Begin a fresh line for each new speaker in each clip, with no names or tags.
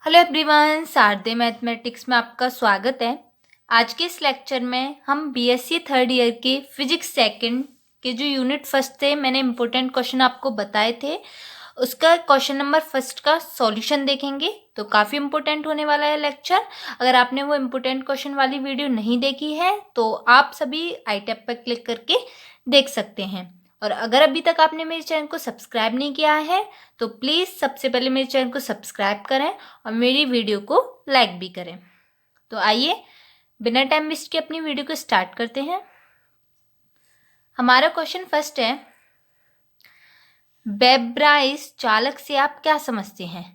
Hello everyone, शारदे mathematics में आपका स्वागत है। आज के इस लेक्चर में हम बीएससी थर्ड ईयर के फिजिक्स सेकंड के जो यूनिट फर्स्ट थे, मैंने इम्पोर्टेंट क्वेश्चन आपको बताए थे, उसका क्वेश्चन नंबर फर्स्ट का सॉल्यूशन देखेंगे। तो काफ़ी इम्पोर्टेंट होने वाला है लेक्चर। अगर आपने वो इम्पोर्टेंट क्वेश्चन वाली वीडियो नहीं देखी है तो आप सभी आई टैब पर क्लिक करके देख सकते हैं। और अगर अभी तक आपने मेरे चैनल को सब्सक्राइब नहीं किया है तो प्लीज़ सबसे पहले मेरे चैनल को सब्सक्राइब करें और मेरी वीडियो को लाइक भी करें। तो आइए बिना टाइम वेस्ट के अपनी वीडियो को स्टार्ट करते हैं। हमारा क्वेश्चन फर्स्ट है, वेब्राइस जालक से आप क्या समझते हैं?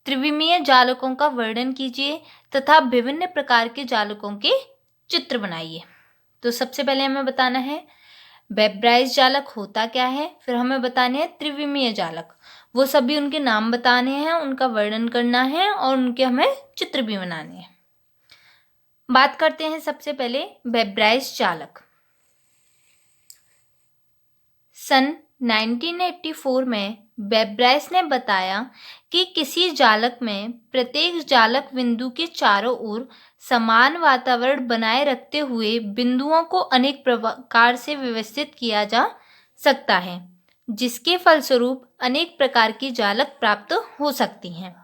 त्रिविमीय जालकों का वर्णन कीजिए तथा विभिन्न प्रकार के जालकों के चित्र बनाइए। तो सबसे पहले हमें बताना है वेब्राइस जालक होता क्या है, फिर हमें बताने हैं त्रिविमीय जालक, वो सभी उनके नाम बताने हैं, उनका वर्णन करना है और उनके हमें चित्र भी बनाने हैं। बात करते हैं सबसे पहले वेब्राइस जालक। सन 1984 में वेब्राइस ने बताया कि किसी जालक में प्रत्येक जालक बिंदु के चारों ओर समान वातावरण बनाए रखते हुए बिंदुओं को अनेक प्रकार से व्यवस्थित किया जा सकता है, जिसके फलस्वरूप अनेक प्रकार की जालक प्राप्त हो सकती हैं।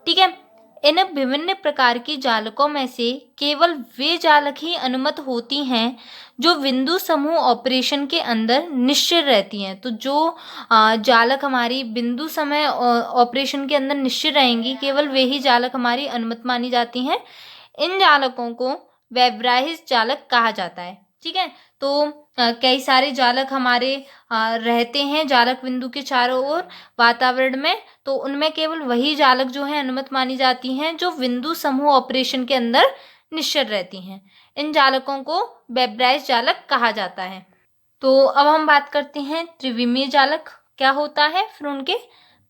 ठीक है, इन विभिन्न प्रकार की जालकों में से केवल वे जालक ही अनुमत होती हैं जो बिंदु समूह ऑपरेशन के अंदर निश्चित रहती हैं। तो जो जालक हमारी बिंदु समय ऑपरेशन के अंदर निश्चित रहेंगी, केवल वे ही जालक हमारी अनुमत मानी जाती हैं। इन जालकों को वेब्राइस जालक कहा जाता है। ठीक है, तो कई सारे जालक हमारे रहते हैं जालक बिंदु के चारों ओर वातावरण में, तो उनमें केवल वही जालक जो है अनुमत मानी जाती हैं जो बिंदु समूह ऑपरेशन के अंदर निश्चित रहती हैं। इन जालकों को वेब्राइस जालक कहा जाता है। तो अब हम बात करते हैं त्रिविमीय जालक क्या होता है, फिर उनके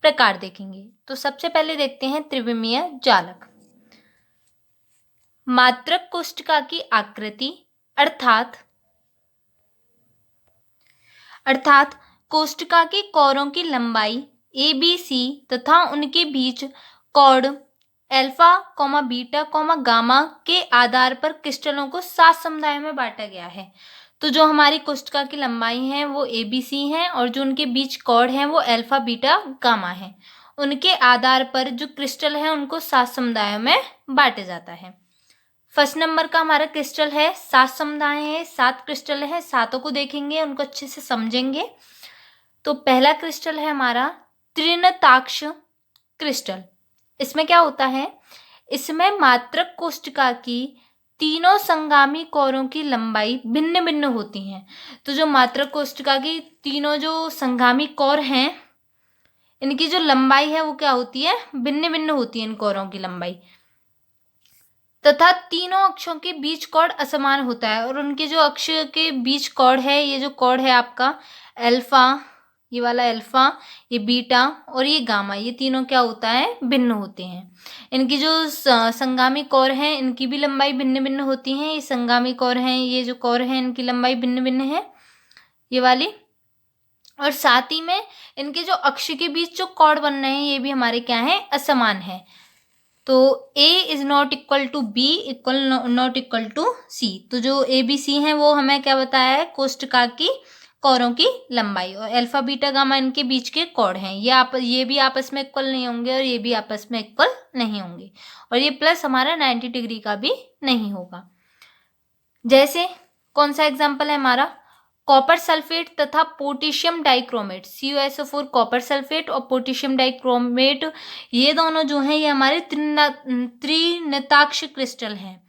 प्रकार देखेंगे। तो सबसे पहले देखते हैं त्रिविमीय जालक। मात्रक कोष्ठका की आकृति अर्थात कोष्ठका के कोरों की लंबाई ए बी सी तथा उनके बीच कोण अल्फा बीटा गामा के आधार पर क्रिस्टलों को 7 समुदायों में बांटा गया है। तो जो हमारी कोष्ठका की लंबाई है वो ए बी सी है और जो उनके बीच कोण है वो अल्फा बीटा गामा है। उनके आधार पर जो क्रिस्टल है उनको 7 समुदायों में बांटा जाता है। फर्स्ट नंबर का हमारा क्रिस्टल है, 7 समुदाय है, 7 क्रिस्टल है, सातों को देखेंगे, उनको अच्छे से समझेंगे। तो पहला क्रिस्टल है हमारा त्रिनताक्ष क्रिस्टल। इसमें क्या होता है, इसमें मात्रक कोष्ठका की तीनों संगामी कोरों की लंबाई भिन्न भिन्न होती हैं। तो जो मात्रक कोष्ठका की तीनों जो संगामी कोर हैं, इनकी जो लंबाई है वो क्या होती है, भिन्न भिन्न होती है इन कोरों की लंबाई, तथा तीनों अक्षों के बीच कोण असमान होता है। और उनके जो अक्ष के बीच कोण है, ये जो कोण है आपका अल्फा, ये वाला अल्फा, ये बीटा और ये गामा, ये तीनों क्या होता है, भिन्न होते हैं। इनकी जो संगामी कोर हैं इनकी भी लंबाई भिन्न भिन्न होती है। ये संगामी कोर हैं, ये जो कोर हैं इनकी लंबाई भिन्न भिन्न है, ये वाली। और साथ ही में इनके जो अक्ष के बीच जो कोण बन रहे हैं ये भी हमारे क्या है, असमान है। तो A is not equal to B equal not equal to C। तो जो ए बी सी हैं वो हमें क्या बताया है, कोष्ठका की कोरों की लंबाई, और अल्फा बीटा गामा इनके बीच के कोण हैं। ये भी आपस में इक्वल नहीं होंगे और ये भी आपस में इक्वल नहीं होंगे, और ये प्लस हमारा 90 डिग्री का भी नहीं होगा। जैसे कौन सा एग्जाम्पल है हमारा, कॉपर सल्फेट तथा potassium dichromate, CuSO4 copper sulphate और पोटेशियम डाइक्रोमेट, ये दोनों जो हैं ये हमारे त्रिनताक्ष क्रिस्टल हैं।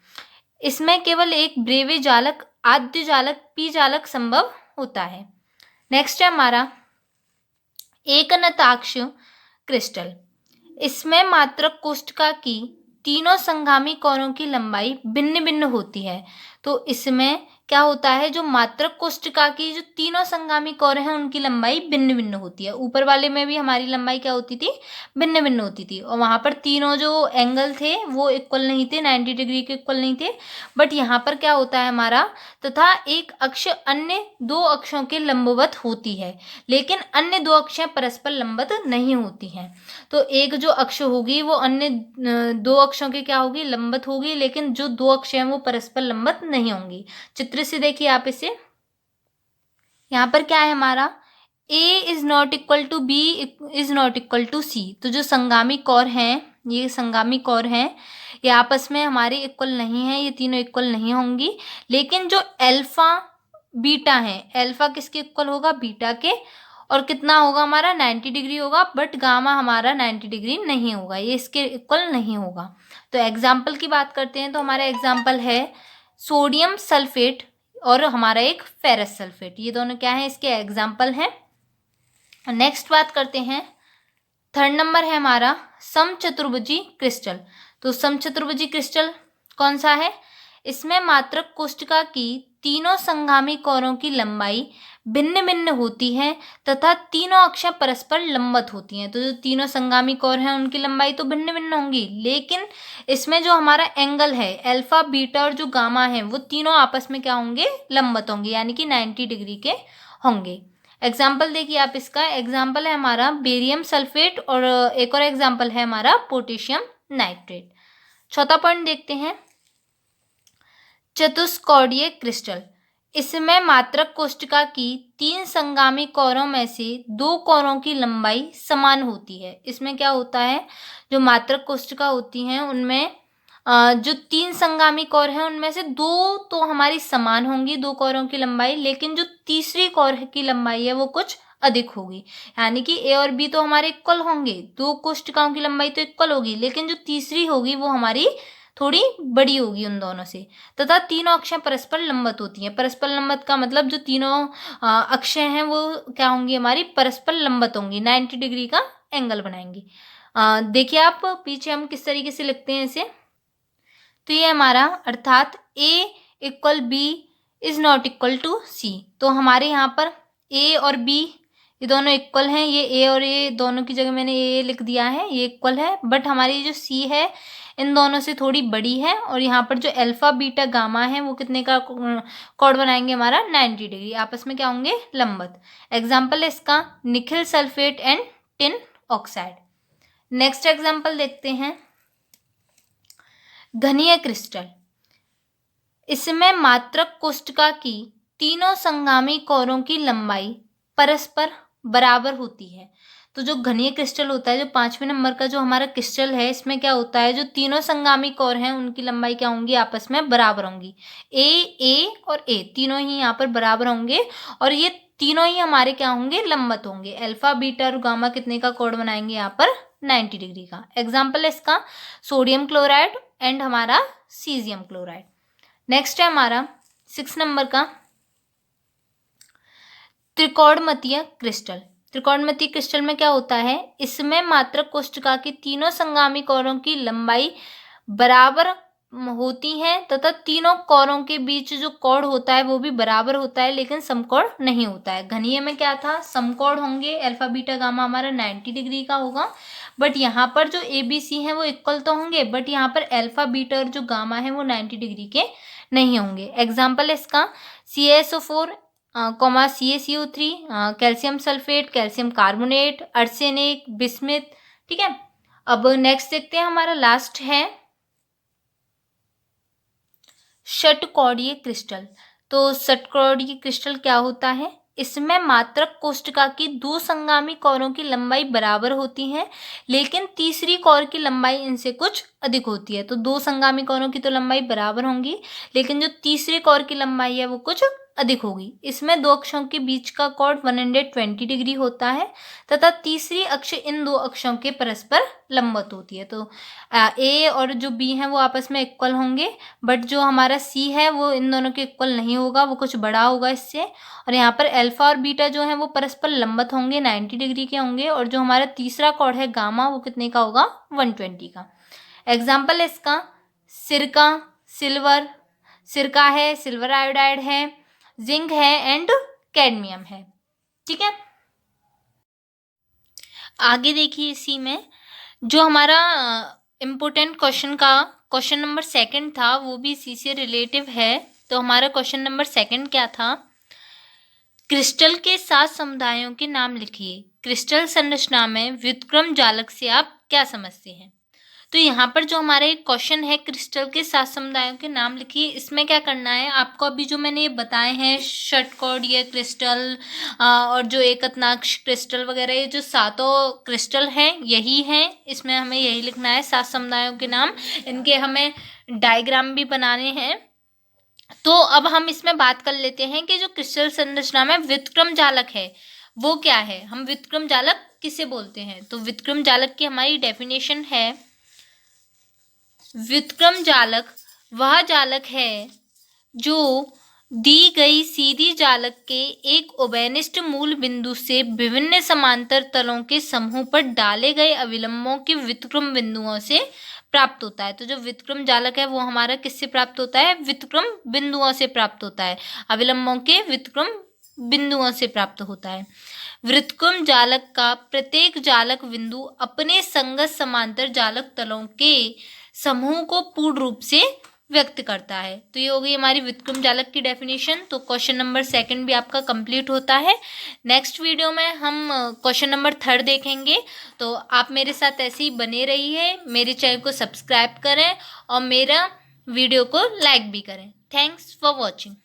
इसमें केवल एक ब्रेवे जालक आद्य जालक पी जालक संभव होता है। नेक्स्ट है हमारा एकनताक्ष क्रिस्टल। इसमें मात्रक कोष्ठका की तीनों संगामी कोरों की लंबाई भिन्न भिन्न होती है। तो इसमें क्या होता है, जो मात्रक कोष्ठिका की जो तीनों संगामी कोर हैं उनकी लंबाई भिन्न भिन्न होती है। ऊपर वाले में भी हमारी लंबाई क्या होती थी, भिन्न भिन्न होती थी, और वहाँ पर तीनों जो एंगल थे वो इक्वल नहीं थे, 90 डिग्री के इक्वल नहीं थे। बट यहाँ पर क्या होता है हमारा, तथा एक अक्ष अन्य दो अक्षों के लंबवत होती है, लेकिन अन्य दो अक्षें परस्पर लंबवत नहीं होती हैं। तो एक जो अक्ष होगी वो अन्य दो अक्षों के क्या होगी, लंबवत होगी, लेकिन जो दो अक्ष हैं वो परस्पर लंबवत नहीं होंगी। चित्र से देखिए आप इसे, यहाँ पर क्या है हमारा, A is not equal to B is not equal to C। तो जो संगामी कोर हैं, ये संगामी कोर हैं, ये आपस में हमारे इक्वल नहीं है, ये तीनों इक्वल नहीं होंगी। लेकिन जो अल्फा बीटा है, अल्फा किसके इक्वल होगा, बीटा के, और कितना होगा हमारा, 90 डिग्री होगा। बट गामा हमारा 90 डिग्री नहीं होगा, ये इसके इक्वल नहीं होगा। तो एग्जाम्पल की बात करते हैं, तो हमारा एग्जाम्पल है सोडियम सल्फेट और हमारा एक फेरस सल्फेट, ये दोनों क्या है, इसके एग्जाम्पल हैं। नेक्स्ट बात करते हैं, थर्ड नंबर है हमारा समचतुर्भुजी क्रिस्टल। तो समचतुर्भुजी क्रिस्टल कौन सा है, इसमें मात्रक कोष्ठिका की तीनों संगामी कोरों की लंबाई भिन्न भिन्न होती है तथा तीनों अक्षें परस्पर लंबवत होती हैं। तो जो तीनों संगामी कोर हैं उनकी लंबाई तो भिन्न भिन्न होंगी, लेकिन इसमें जो हमारा एंगल है अल्फा बीटा और जो गामा है वो तीनों आपस में क्या होंगे, लंबवत होंगे, यानी कि 90 डिग्री के होंगे। एग्जाम्पल देखिए आप, इसका एग्जाम्पल है हमारा बेरियम सल्फेट, और एक और एग्जाम्पल है हमारा पोटेशियम नाइट्रेट। चौथा पॉइंट देखते हैं, चतुष्कोणीय क्रिस्टल। इसमें मात्रक कोष्ठिका की तीन संगामी कोरों में से दो कोरों की लंबाई समान होती है। इसमें क्या होता है, जो मात्रक कोष्ठिका होती हैं उनमें जो तीन संगामी कोर हैं उनमें से दो तो हमारी समान होंगी, दो कोरों की लंबाई, लेकिन जो तीसरी कोर की लंबाई है वो कुछ अधिक होगी। यानी कि ए और बी तो हमारे इक्वल होंगे, दो कोष्ठिकाओं की लंबाई तो इक्वल होगी, लेकिन जो तीसरी होगी वो हमारी थोड़ी बड़ी होगी उन दोनों से। तथा तीनों अक्षें परस्पर लंबवत होती हैं। परस्पर लंबवत का मतलब जो तीनों अक्षें हैं वो क्या होंगी, हमारी परस्पर लंबवत होंगी, 90 डिग्री का एंगल बनाएंगी। देखिए आप पीछे हम किस तरीके से लिखते हैं इसे, तो ये हमारा अर्थात A equal B is not equal to C। तो हमारे यहाँ पर A और B ये दोनों इक्वल हैं, ये A और A दोनों की जगह मैंने A लिख दिया है, ये इक्वल है। बट हमारी जो C है इन दोनों से थोड़ी बड़ी है, और यहाँ पर जो अल्फा बीटा गामा है वो कितने का कोण बनाएंगे, हमारा 90 डिग्री, आपस में क्या होंगे, लंबवत। एग्जाम्पल है इसका Nikhil sulphate and tin oxide. Next example देखते हैं, घनीय क्रिस्टल। इसमें मात्रक कोष्ठिका की तीनों संगामी कोरों की लंबाई परस्पर बराबर होती है। तो जो घनीय क्रिस्टल होता है, जो 5वें नंबर का जो हमारा क्रिस्टल है, इसमें क्या होता है, जो तीनों संगामी कोर हैं उनकी लंबाई क्या होंगी, आपस में बराबर होंगी। ए और ए तीनों ही यहाँ पर बराबर होंगे, और ये तीनों ही हमारे क्या होंगे, लंबवत होंगे। अल्फा बीटा और गामा कितने का कोण बनाएंगे, यहाँ पर 90 डिग्री का। एग्जाम्पल है इसका सोडियम क्लोराइड एंड हमारा सीजियम क्लोराइड। नेक्स्ट है हमारा 6 नंबर का त्रिकोणमितीय क्रिस्टल। त्रिकोणमितीय क्रिस्टल में क्या होता है, इसमें मात्रक कोष्ठिका की तीनों संगामी कोरों की लंबाई बराबर होती हैं तथा तीनों कोरों के बीच जो कोण होता है वो भी बराबर होता है, लेकिन समकोण नहीं होता है। घनीय में क्या था, समकोण होंगे, अल्फा बीटा गामा हमारा 90 डिग्री का होगा। बट यहाँ पर जो ए बी सी हैं वो इक्वल तो होंगे, बट यहाँ पर अल्फा बीटा और जो गामा है वो 90 डिग्री के नहीं होंगे। एग्जाम्पल है इसका CaSO4 CaCO3, calcium sulphate, calcium carbonate, arsenic, bismuth. ठीक है, अब नेक्स्ट देखते हैं, हमारा लास्ट है षटकोणीय क्रिस्टल। तो षटकोणीय क्रिस्टल क्या होता है, इसमें मात्रक कोष्ठिका की दो संगामी कोरों की लंबाई बराबर होती है, लेकिन तीसरी कोर की लंबाई इनसे कुछ अधिक होती है। तो दो संगामी कोरों की तो लंबाई बराबर होंगी, लेकिन जो तीसरी कोर की लंबाई है वो कुछ अधिक होगी। इसमें दो अक्षों के बीच का कोण 120 डिग्री होता है तथा तीसरी अक्ष इन दो अक्षों के परस्पर लंबवत होती है। तो ए और जो बी हैं वो आपस में इक्वल होंगे, बट जो हमारा सी है वो इन दोनों के इक्वल नहीं होगा, वो कुछ बड़ा होगा इससे। और यहाँ पर अल्फा और बीटा जो है वो परस्पर लंबवत होंगे, 90 डिग्री के होंगे, और जो हमारा तीसरा कोण है गामा वो कितने का होगा, 120 का। एग्जाम्पल है इसका सिरका, सिल्वर, सिरका है, सिल्वर आयोडाइड है, जिंक है एंड कैडमियम है। ठीक है, आगे देखिए इसी में जो हमारा इम्पोर्टेंट क्वेश्चन नंबर सेकंड था वो भी इसी से रिलेटिव है। तो हमारा क्वेश्चन नंबर सेकंड क्या था, क्रिस्टल के 7 समुदायों के नाम लिखिए। क्रिस्टल संरचना में व्युत्क्रम जालक से आप क्या समझते हैं। तो यहाँ पर जो हमारा एक क्वेश्चन है, क्रिस्टल के 7 समुदायों के नाम लिखिए, इसमें क्या करना है आपको, अभी जो मैंने ये बताए हैं षटकोणीय क्रिस्टल और जो एकनाक्ष क्रिस्टल वगैरह, ये जो 7 क्रिस्टल हैं यही हैं, इसमें हमें यही लिखना है 7 समुदायों के नाम। इनके हमें डायग्राम भी बनाने हैं। तो अब हम इसमें बात कर लेते हैं कि जो क्रिस्टल संरचना में व्युत्क्रम जालक है वो क्या है, हम व्युत्क्रम जालक किसे बोलते हैं। तो व्युत्क्रम जालक की हमारी डेफिनेशन है, व्युत्क्रम जालक वह जालक है जो दी गई सीधी जालक के एक उभयनिष्ठ मूल बिंदु से विभिन्न समांतर तलों के समूह पर डाले गए अविलंबों के व्युत्क्रम बिंदुओं से प्राप्त होता है। तो जो व्युत्क्रम जालक है वो हमारा किससे प्राप्त होता है, व्युत्क्रम बिंदुओं से प्राप्त होता है, अविलंबों के व्युत्क्रम बिंदुओं से प्राप्त होता है। व्युत्क्रम जालक का प्रत्येक जालक बिंदु अपने संगत समांतर जालक तलों के समूह को पूर्ण रूप से व्यक्त करता है। तो ये हो गई हमारी व्युत्क्रम जालक की डेफिनेशन। तो क्वेश्चन नंबर सेकंड भी आपका कंप्लीट होता है। नेक्स्ट वीडियो में हम क्वेश्चन नंबर थर्ड देखेंगे। तो आप मेरे साथ ऐसे ही बने रहिए, मेरे चैनल को सब्सक्राइब करें और मेरा वीडियो को लाइक भी करें। Thanks for watching.